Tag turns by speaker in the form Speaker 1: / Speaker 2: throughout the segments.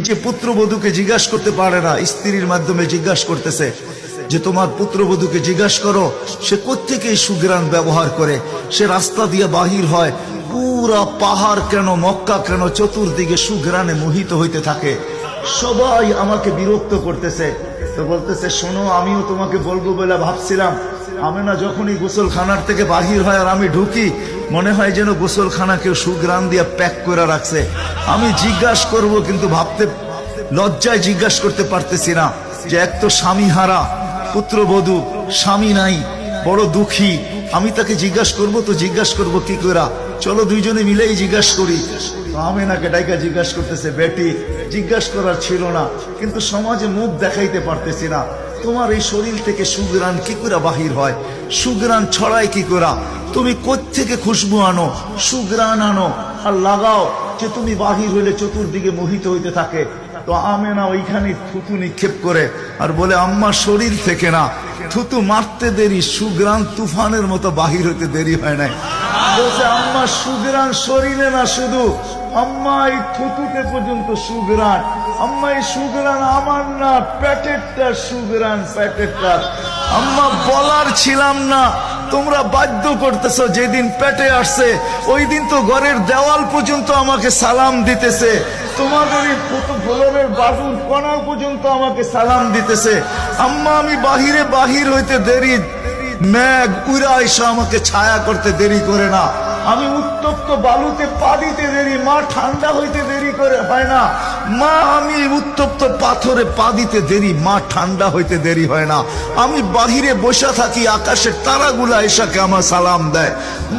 Speaker 1: নিজে পুত্রবধূকে জিজ্ঞাসা করতে পারে না, স্ত্রীর মাধ্যমে জিজ্ঞাসা করতেছে যে তোমার পুত্রবধূকে জিজ্ঞাসা করো সে কোত্থেকে সুঘ্রাণ ব্যবহার করে, সে রাস্তা দিয়ে বাহির হয়, পুরা পাহাড় কেন, মক্কা কেন চতুর্দিকে সুঘ্রাণে মোহিত হইতে থাকে। সবাই আমাকে বিরক্ত করতেছে। তো বলতেছে শোনো, আমিও তোমাকে বলবো বলে ভাবছিলাম। আমেনা যখনই গোসলখানার থেকে বাহির হয় আর আমি ঢুকি, মনে হয় যেন গোসলখানা কেউ সুঘ্রাণ দিয়ে প্যাক করে রাখছে। আমি জিজ্ঞাসা করব কিন্তু ভাবতে লজ্জায় জিজ্ঞাসা করতে পারতেছি না যে এক তো স্বামী হারা পুত্রবধূ, স্বামী নাই, বড় দুঃখী। আমি তাকে জিজ্ঞাসা করব তো জিজ্ঞাসা করব কি করে? চলো দুইজনে মিলেই জিজ্ঞাসা করি। আমেনাকে ডাইকা জিজ্ঞাসা করতেছে, বেটি জিজ্ঞাসা করার ছিল না, কিন্তু সমাজে মুখ দেখাইতে পারতেছি না, তোমার এই শরীর থেকে সুঘ্রাণ কি করে বাহির হয়, সুঘ্রাণ ছড়ায় কি করে? তুমি কোত্থেকে খুশবু আনো, সুঘ্রাণ আনো আর লাগাও যে তুমি বাহির হইলে চতুর্দিকে মোহিত হইতে থাকে। তো আমেনা ওইখানে থুতু নিক্ষেপ করে আর বলে আম্মা শরীর থেকে না, থুতু মারতে দেরি, সুঘ্রাণ তুফানের মতো বাহির হইতে দেরি হয় নাই। বলছে আম্মা সুঘ্রাণ শরীরে না, শুধু আম্মা এই থুতুতে পর্যন্ত সুঘ্রাণ। আম্মা এই সুঘ্রাণ আমার না, প্যাকেটটা সুঘ্রাণ, প্যাকেটটা। আম্মা বলার ছিলাম না, তোমরা বাধ্য করতেছো। যেদিন পেটে আসছে ওই দিন তো ঘরের দেওয়াল পর্যন্ত আমাকে সালাম দিতেছে, তোমাদের এই ফ্লোরের বাজুর কোণা পর্যন্ত আমাকে সালাম দিতেছে। আম্মা আমি বাহির হইতে দেরি, মেঘ উড়া এসে আমাকে ছায়া করতে দেরি করে না। আমি উত্তপ্ত বালুতে পা দিতে দেরি, মা ঠান্ডা হইতে দেরি করে হয় না। মা আমি উত্তপ্ত পাথরে পা দিতে দেরি, মা ঠান্ডা হইতে দেরি হয় না। আমি বাহিরে বসে থাকি, আকাশের তারাগুলা এসাকে আমার সালাম দেয়।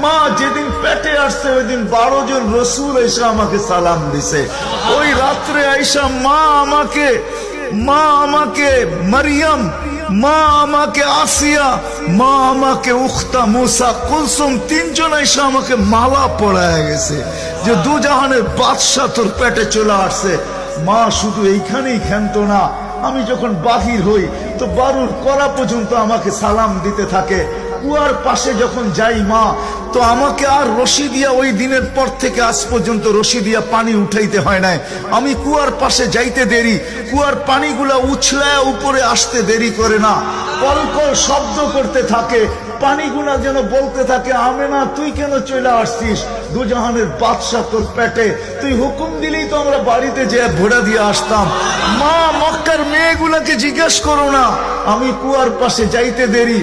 Speaker 1: মা যেদিন পেটে আসছে ওই দিন 12 জন রসুল এসে আমাকে সালাম দিছে। ওই রাত্রে আইসা মা আমাকে মারিয়াম, মা আমাকে আসিয়া, মা আমাকে উখতা মুসা কুলসুম, 3 জন এসে আমাকে মালা পড়ায় গেছে যে দুজাহানের বাদশা তোর পেটে চলে আসছে। মা শুধু এইখানেই ক্ষান্ত না, আমি যখন বাহির হই তো বারুর করা পর্যন্ত আমাকে সালাম দিতে থাকে। কুয়ার পাশে যখন যাই মা, তো আমাকে আর রশি দিয়া, ওই দিনের পর থেকে আজ পর্যন্ত রশি দিয়া পানি উঠাইতে হয় নাই। আমি কুয়ার পাশে যাইতে দেরি, কুয়ার পানিগুলা উছলায় উপরে আসতে দেরি করে না, কলকল শব্দ করতে থাকে, পানিগুলা যেন বলতে থাকে আমেনা তুই কেন চলে আসছিস, দুজাহানের বাদশা তোর পেটে, তুই হুকুম দিলেই তো আমরা বাড়িতে যেয়ে ভোড়া দিয়ে আসতাম। মা মক্কার মেয়েগুলাকে জিজ্ঞেস করো না, আমি কুয়ার পাশে যাইতে দেরি,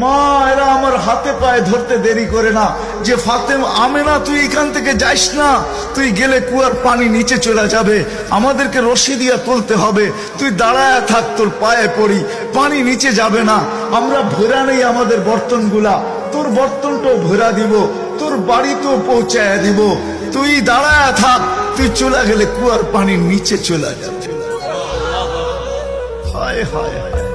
Speaker 1: মা এরা আমার হাতে পায়ে ধরতে দেরি করে না যে ফাতেমা, আমেনা তুই এখান থেকে যাইস না, তুই গেলে কুয়ার পানি নিচে চলে যাবে, আমাদেরকে রশি দিয়া তুলতে হবে, তুই দাঁড়ায় থাক, তোর পায়ে পড়ি, পানি নিচে যাবে না, আমরা ভরা নেই আমাদের বর্তনগুলা, তোর বর্তনটাও ভরা দিব, তোর বাড়িতেও পৌঁছায় দিব, তুই দাঁড়ায় থাক, তুই চলে গেলে কুয়ার পানি নিচে চলে যাবে। হায় হায় হায়।